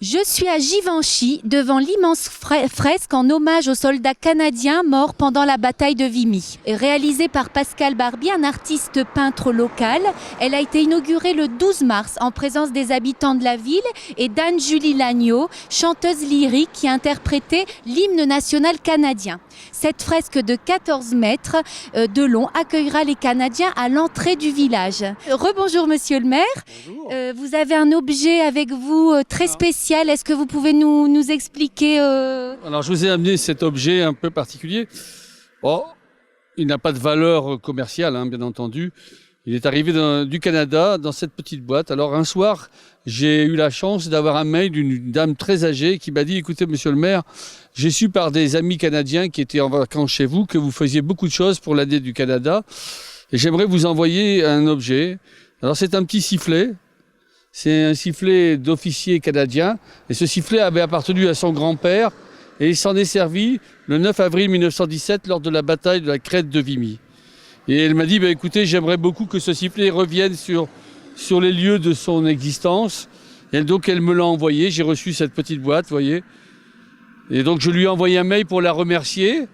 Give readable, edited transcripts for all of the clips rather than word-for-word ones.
Je suis à Givenchy, devant l'immense fresque en hommage aux soldats canadiens morts pendant la bataille de Vimy. Réalisée par Pascal Barbier, un artiste peintre local, elle a été inaugurée le 12 mars en présence des habitants de la ville et d'Anne-Julie Lagneau, chanteuse lyrique qui a interprété l'hymne national canadien. Cette fresque de 14 mètres de long accueillera les Canadiens à l'entrée du village. Rebonjour Monsieur le maire. Bonjour. Vous avez un objet avec vous très spécial. Est-ce que vous pouvez nous expliquer Alors je vous ai amené cet objet un peu particulier. Bon, il n'a pas de valeur commerciale, bien entendu. Il est arrivé du Canada dans cette petite boîte. Alors un soir, j'ai eu la chance d'avoir un mail d'une dame très âgée qui m'a dit « Écoutez, monsieur le maire, j'ai su par des amis canadiens qui étaient en vacances chez vous que vous faisiez beaucoup de choses pour l'année du Canada. Et j'aimerais vous envoyer un objet. » Alors c'est un petit sifflet. C'est un sifflet d'officier canadien. Et ce sifflet avait appartenu à son grand-père. Et il s'en est servi le 9 avril 1917 lors de la bataille de la Crête de Vimy. Et elle m'a dit, écoutez, j'aimerais beaucoup que ce sifflet revienne sur les lieux de son existence. Et donc elle me l'a envoyé, j'ai reçu cette petite boîte, vous voyez. Et donc je lui ai envoyé un mail pour la remercier.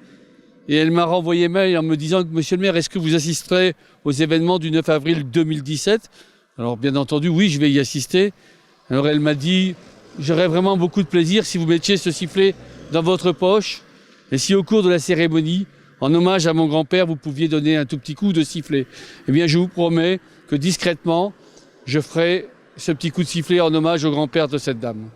Et elle m'a renvoyé un mail en me disant, monsieur le maire, est-ce que vous assisterez aux événements du 9 avril 2017 ? Alors bien entendu, oui, je vais y assister. Alors elle m'a dit, j'aurais vraiment beaucoup de plaisir si vous mettiez ce sifflet dans votre poche. Et si au cours de la cérémonie, en hommage à mon grand-père, vous pouviez donner un tout petit coup de sifflet. Eh bien, je vous promets que discrètement, je ferai ce petit coup de sifflet en hommage au grand-père de cette dame.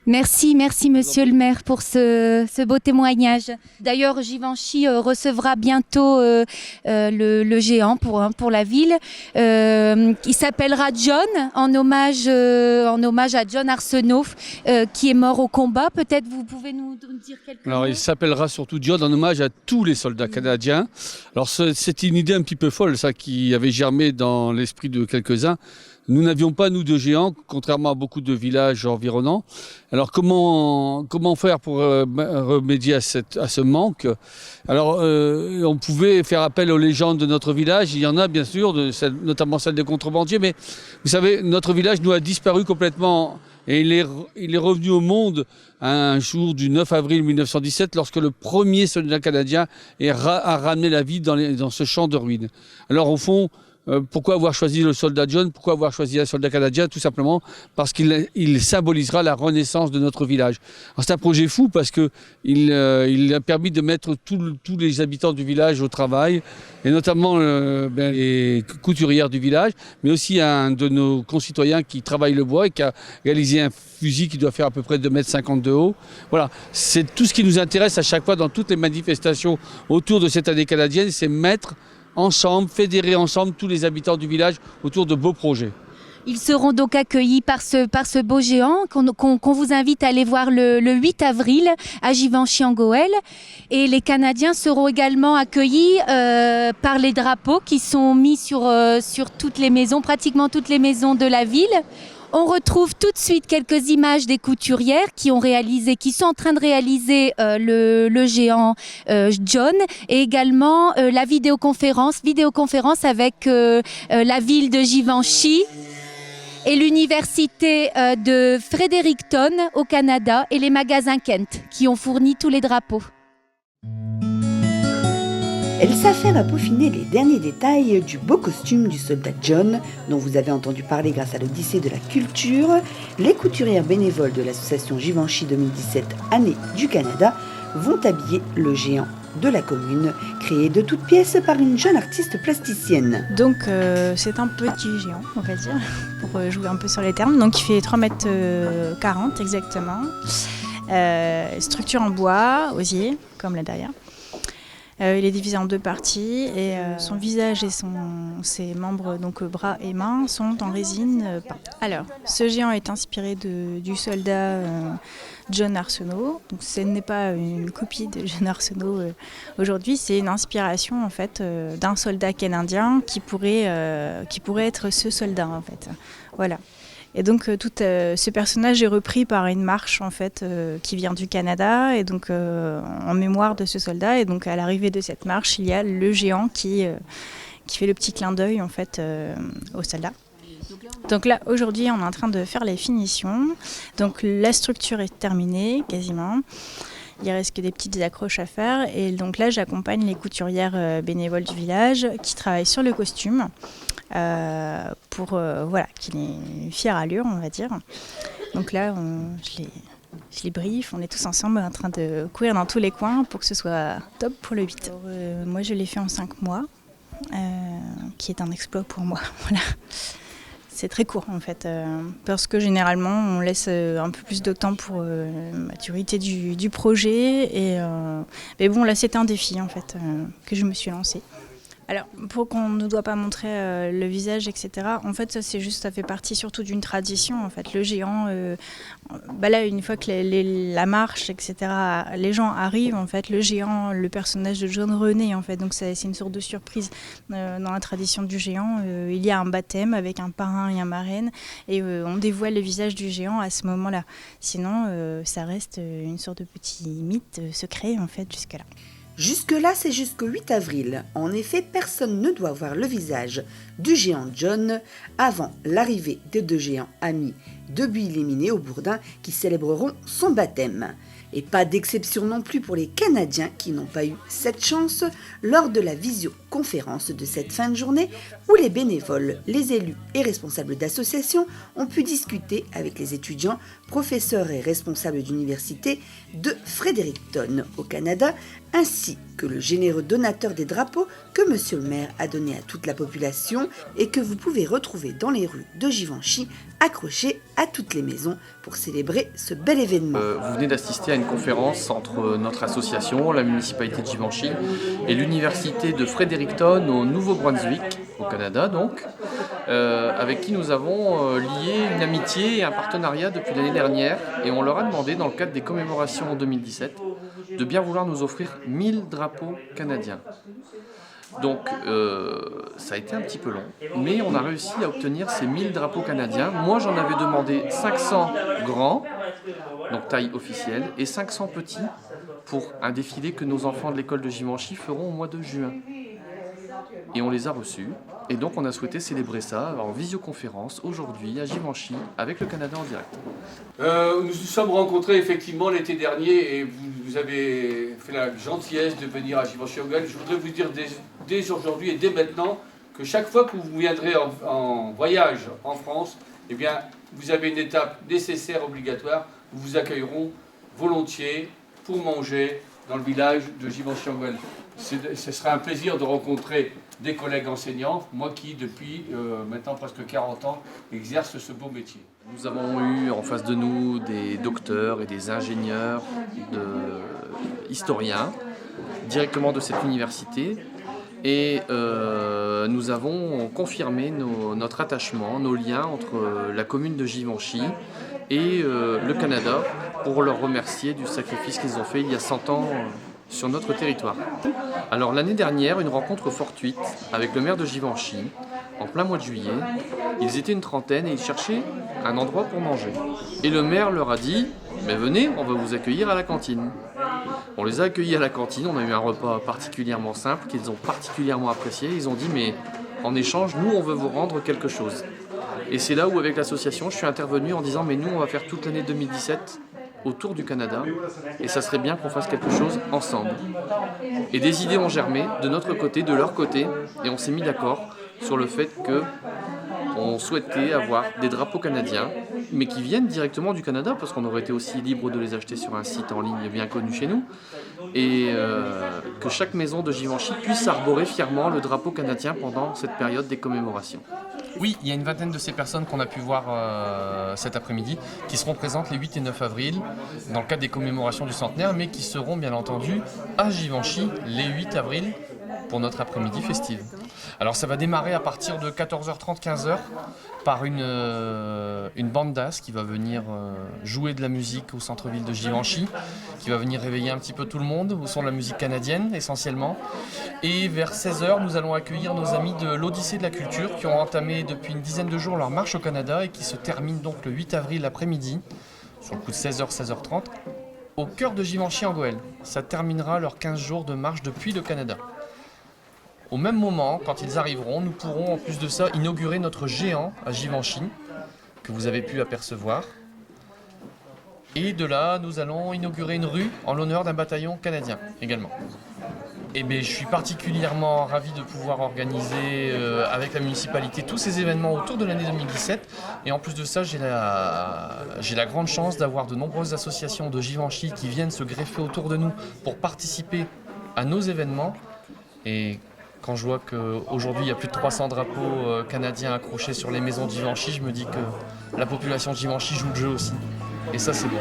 Merci monsieur le maire pour ce beau témoignage. D'ailleurs, Givenchy recevra bientôt le géant pour la ville. Il s'appellera John en hommage à John Arsenault qui est mort au combat. Peut-être vous pouvez nous dire quelques mots. Alors, il s'appellera surtout John en hommage à tous les soldats canadiens. Alors, c'est une idée un petit peu folle, ça, qui avait germé dans l'esprit de quelques-uns. Nous n'avions pas, nous, de géants, contrairement à beaucoup de villages environnants. Alors, comment faire pour remédier à ce manque ? Alors, on pouvait faire appel aux légendes de notre village. Il y en a, bien sûr, notamment celle des contrebandiers. Mais vous savez, notre village nous a disparu complètement. Et il est revenu au monde un jour du 9 avril 1917, lorsque le premier soldat canadien a ramené la vie dans ce champ de ruines. Alors, au fond, pourquoi avoir choisi le soldat John ? Pourquoi avoir choisi un soldat canadien ? Tout simplement parce qu'il symbolisera la renaissance de notre village. C'est un projet fou parce qu'il a permis de mettre tous les habitants du village au travail, et notamment les couturières du village, mais aussi un de nos concitoyens qui travaille le bois et qui a réalisé un fusil qui doit faire à peu près 2,50 m de haut. Voilà, c'est tout ce qui nous intéresse à chaque fois dans toutes les manifestations autour de cette année canadienne, c'est mettre ensemble, fédérer ensemble tous les habitants du village autour de beaux projets. Ils seront donc accueillis par ce beau géant qu'on vous invite à aller voir le 8 avril à Givenchy-en-Gohelle. Et les Canadiens seront également accueillis par les drapeaux qui sont mis sur toutes les maisons, pratiquement toutes les maisons de la ville. On retrouve tout de suite quelques images des couturières qui sont en train de réaliser le géant John, et également la vidéoconférence avec la ville de Givenchy et l'université de Fredericton au Canada et les magasins Kent qui ont fourni tous les drapeaux. Elle s'affaire à peaufiner les derniers détails du beau costume du soldat John, dont vous avez entendu parler grâce à l'Odyssée de la culture. Les couturières bénévoles de l'association Givenchy 2017 Année du Canada vont habiller le géant de la commune, créé de toutes pièces par une jeune artiste plasticienne. Donc c'est un petit géant, on va dire, pour jouer un peu sur les termes. Donc il fait 3,40 m exactement. Structure en bois, osier, comme là derrière. Il est divisé en deux parties et son visage et ses membres, donc bras et mains, sont en résine peint. Alors, ce géant est inspiré du soldat John Arsenault. Donc, ce n'est pas une copie de John Arsenault aujourd'hui, c'est une inspiration en fait d'un soldat canadien qui pourrait être ce soldat en fait. Voilà. Et donc tout ce personnage est repris par une marche en fait qui vient du Canada et donc en mémoire de ce soldat. Et donc à l'arrivée de cette marche, il y a le géant qui fait le petit clin d'œil en fait au soldat. Donc là, aujourd'hui, on est en train de faire les finitions. Donc la structure est terminée, quasiment. Il reste que des petites accroches à faire. Et donc là, j'accompagne les couturières bénévoles du village qui travaillent sur le costume pour qu'il ait une fière allure, on va dire. Donc là, je les brief, on est tous ensemble en train de courir dans tous les coins pour que ce soit top pour le 8. Alors, moi, je l'ai fait en 5 mois, qui est un exploit pour moi. Voilà. C'est très court en fait, parce que généralement on laisse un peu plus de temps pour la maturité du projet. Mais bon, là c'était un défi en fait que je me suis lancée. Alors, pour qu'on ne doit pas montrer le visage, etc., en fait, ça fait partie surtout d'une tradition. En fait, le géant, là, une fois que la marche, etc., les gens arrivent, en fait, le géant, le personnage de John renaît, en fait. Donc, c'est une sorte de surprise dans la tradition du géant. Il y a un baptême avec un parrain et un marraine, et on dévoile le visage du géant à ce moment-là. Sinon, ça reste une sorte de petit mythe secret, en fait, jusque-là. Jusque-là, c'est jusqu'au 8 avril. En effet, personne ne doit voir le visage du géant John avant l'arrivée des 2 géants amis de Buis-les-Miniers au Bourdin qui célébreront son baptême. Et pas d'exception non plus pour les Canadiens qui n'ont pas eu cette chance lors de la visioconférence de cette fin de journée où les bénévoles, les élus et responsables d'associations ont pu discuter avec les étudiants, professeurs et responsables d'université de Fredericton au Canada, ainsi que le généreux donateur des drapeaux que monsieur le maire a donné à toute la population et que vous pouvez retrouver dans les rues de Givenchy accrochés à toutes les maisons pour célébrer ce bel événement. Vous venez d'assister à une conférence entre notre association, la municipalité de Givenchy et l'université de Fredericton au Nouveau-Brunswick, au Canada donc, avec qui nous avons lié une amitié et un partenariat depuis l'année dernière, et on leur a demandé dans le cadre des commémorations en 2017 de bien vouloir nous offrir 1000 drapeaux canadiens. Donc ça a été un petit peu long, mais on a réussi à obtenir ces 1000 drapeaux canadiens. Moi j'en avais demandé 500 grands, donc taille officielle, et 500 petits pour un défilé que nos enfants de l'école de Givenchy feront au mois de juin. Et on les a reçus, et donc on a souhaité célébrer ça en visioconférence aujourd'hui à Givenchy avec le Canada en direct. Nous nous sommes rencontrés effectivement l'été dernier et vous avez fait la gentillesse de venir à Givenchy-en-Goël. Je voudrais vous dire dès aujourd'hui et dès maintenant que chaque fois que vous viendrez en voyage en France, eh bien, vous avez une étape nécessaire, obligatoire. Nous vous accueillerons volontiers pour manger dans le village de Givenchy-en-Goël. Ce sera un plaisir de rencontrer des collègues enseignants, moi qui depuis maintenant presque 40 ans exerce ce beau métier. Nous avons eu en face de nous des docteurs et des ingénieurs, historiens, directement de cette université. Et nous avons confirmé notre attachement, nos liens entre la commune de Givenchy et le Canada pour leur remercier du sacrifice qu'ils ont fait il y a 100 ans sur notre territoire. Alors l'année dernière, une rencontre fortuite avec le maire de Givenchy, en plein mois de juillet. Ils étaient une trentaine et ils cherchaient un endroit pour manger. Et le maire leur a dit « Mais venez, on va vous accueillir à la cantine ». On les a accueillis à la cantine, on a eu un repas particulièrement simple qu'ils ont particulièrement apprécié. Ils ont dit « Mais en échange, nous, on veut vous rendre quelque chose ». Et c'est là où, avec l'association, je suis intervenu en disant « Mais nous, on va faire toute l'année 2017 autour du Canada, et ça serait bien qu'on fasse quelque chose ensemble. » Et des idées ont germé de notre côté, de leur côté, et on s'est mis d'accord sur le fait qu'on souhaitait avoir des drapeaux canadiens, mais qui viennent directement du Canada, parce qu'on aurait été aussi libre de les acheter sur un site en ligne bien connu chez nous, et que chaque maison de Givenchy puisse arborer fièrement le drapeau canadien pendant cette période des commémorations. Oui, il y a une vingtaine de ces personnes qu'on a pu voir cet après-midi, qui seront présentes les 8 et 9 avril, dans le cadre des commémorations du centenaire, mais qui seront bien entendu à Givenchy les 8 avril, pour notre après-midi festive. Alors ça va démarrer à partir de 14h30, 15h par une bande-dasse qui va venir jouer de la musique au centre-ville de Givenchy, qui va venir réveiller un petit peu tout le monde au son de la musique canadienne essentiellement. Et vers 16h, nous allons accueillir nos amis de l'Odyssée de la Culture qui ont entamé depuis une dizaine de jours leur marche au Canada et qui se termine donc le 8 avril l'après-midi, sur le coup de 16h, 16h30, au cœur de Givenchy-en-Goël. Ça terminera leurs 15 jours de marche depuis le Canada. au même moment, quand ils arriveront, nous pourrons en plus de ça inaugurer notre géant à Givenchy, que vous avez pu apercevoir. Et de là, nous allons inaugurer une rue en l'honneur d'un bataillon canadien également. Et bien, je suis particulièrement ravi de pouvoir organiser avec la municipalité tous ces événements autour de l'année 2017. Et en plus de ça, j'ai la grande chance d'avoir de nombreuses associations de Givenchy qui viennent se greffer autour de nous pour participer à nos événements. Et quand je vois qu'aujourd'hui, il y a plus de 300 drapeaux canadiens accrochés sur les maisons de Givenchy, je me dis que la population de Givenchy joue le jeu aussi. Et ça, c'est beau.